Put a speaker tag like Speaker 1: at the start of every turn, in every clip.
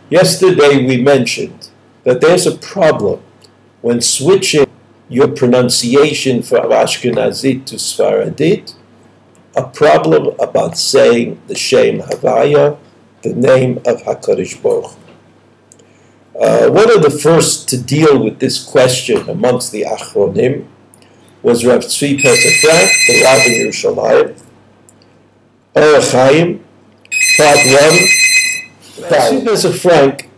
Speaker 1: Yesterday we mentioned that there's a problem when switching your pronunciation from Ashkenazit to Sfaradit, a problem about saying the Shem Havaya, the name of HaKadosh Baruch Hu. One of the first to deal with this question amongst the Achronim was Rav Tzvi Pesach Frank, the Rav in Yerushalayim. Rabbi Chaim, part 1. Tzvi Pesach Frank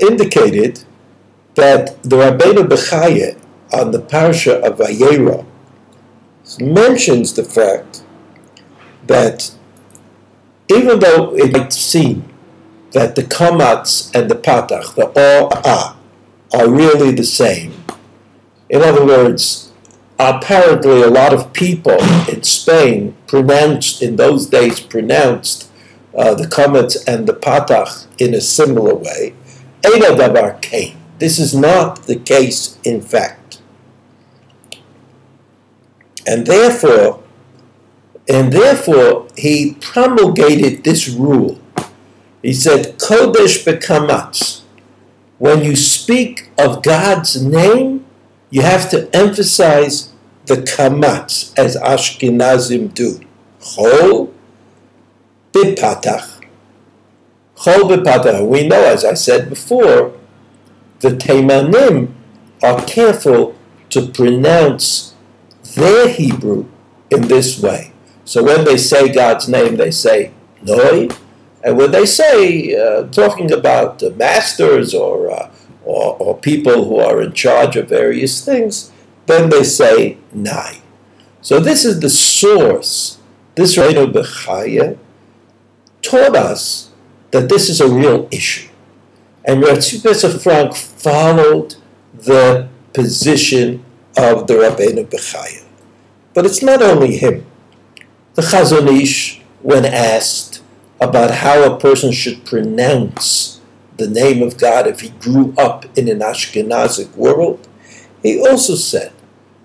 Speaker 1: indicated that the Rabbeinu Bechaya on the parasha of Vayera mentions the fact that even though it might seem that the kamatz and the patach, the a, are really the same. In other words, apparently a lot of people in Spain in those days pronounced the kamatz and the patach in a similar way. Eina davar kein. This is not the case in fact. And therefore he promulgated this rule. He said, Kodesh bekamatz. When you speak of God's name, you have to emphasize the kamatz, as Ashkenazim do. Chol bipatach. Chol bipatach. We know, as I said before, the Teimanim are careful to pronounce their Hebrew in this way. So when they say God's name, they say Noi. And when they say, talking about masters or people who are in charge of various things, then they say Nai. So this is the source. This Rabbeinu Bechaya taught us that this is a real issue. And Rav Tzvi Pesach Frank followed the position of the Rabbeinu Bechaya. But it's not only him. The Chazon Ish, when asked about how a person should pronounce the name of God if he grew up in an Ashkenazic world, he also said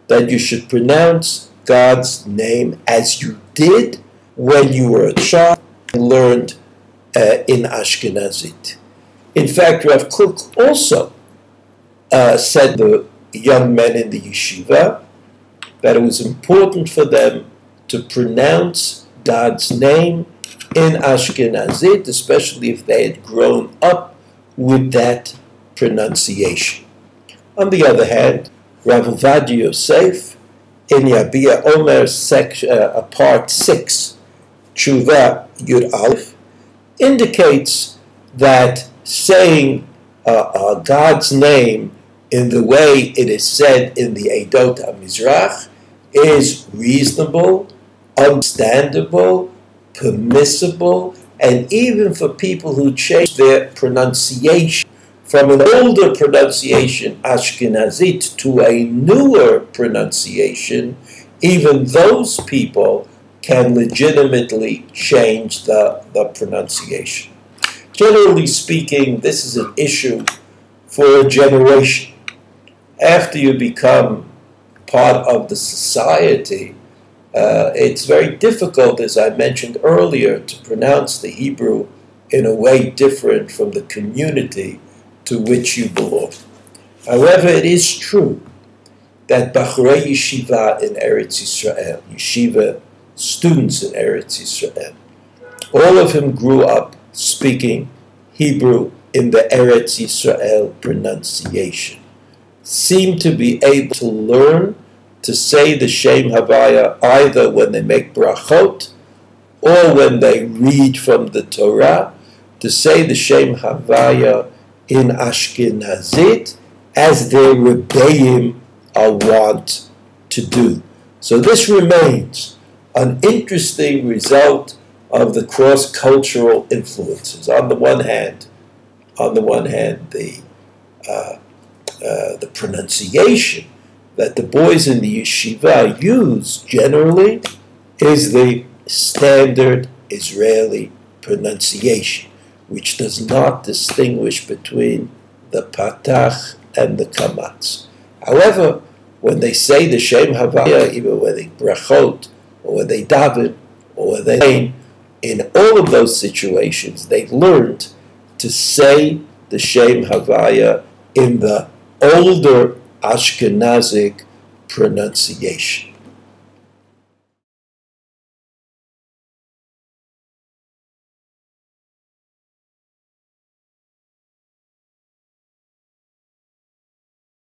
Speaker 1: that you should pronounce God's name as you did when you were a child and learned in Ashkenazit. In fact, Rav Kook also said to the young men in the yeshiva that it was important for them to pronounce God's name in Ashkenazit, especially if they had grown up with that pronunciation. On the other hand, Rav Ovadia Yosef in Yabia Omer part 6, Tshuva Yud Aleph, indicates that saying God's name in the way it is said in the Eidot HaMizrach is reasonable, understandable, permissible, and even for people who change their pronunciation from an older pronunciation, Ashkenazit, to a newer pronunciation, even those people can legitimately change the pronunciation. Generally speaking, this is an issue for a generation. After you become part of the society, it's very difficult, as I mentioned earlier, to pronounce the Hebrew in a way different from the community to which you belong. However, it is true that Bachrei Yeshiva in Eretz Yisrael, Yeshiva students in Eretz Yisrael, all of them grew up speaking Hebrew in the Eretz Yisrael pronunciation, seem to be able to learn to say the Shem Havaya either when they make brachot or when they read from the Torah, to say the Shem Havaya in Ashkenazit as their Rebbeim are wont to do. So this remains an interesting result of the cross-cultural influences. On the one hand, the pronunciation that the boys in the yeshiva use generally is the standard Israeli pronunciation, which does not distinguish between the patach and the kamatz. However, when they say the Shem Havaya, even when they brachot, or when they daven, or when they in all of those situations, they've learned to say the Shem Havaya in the older Ashkenazic pronunciation.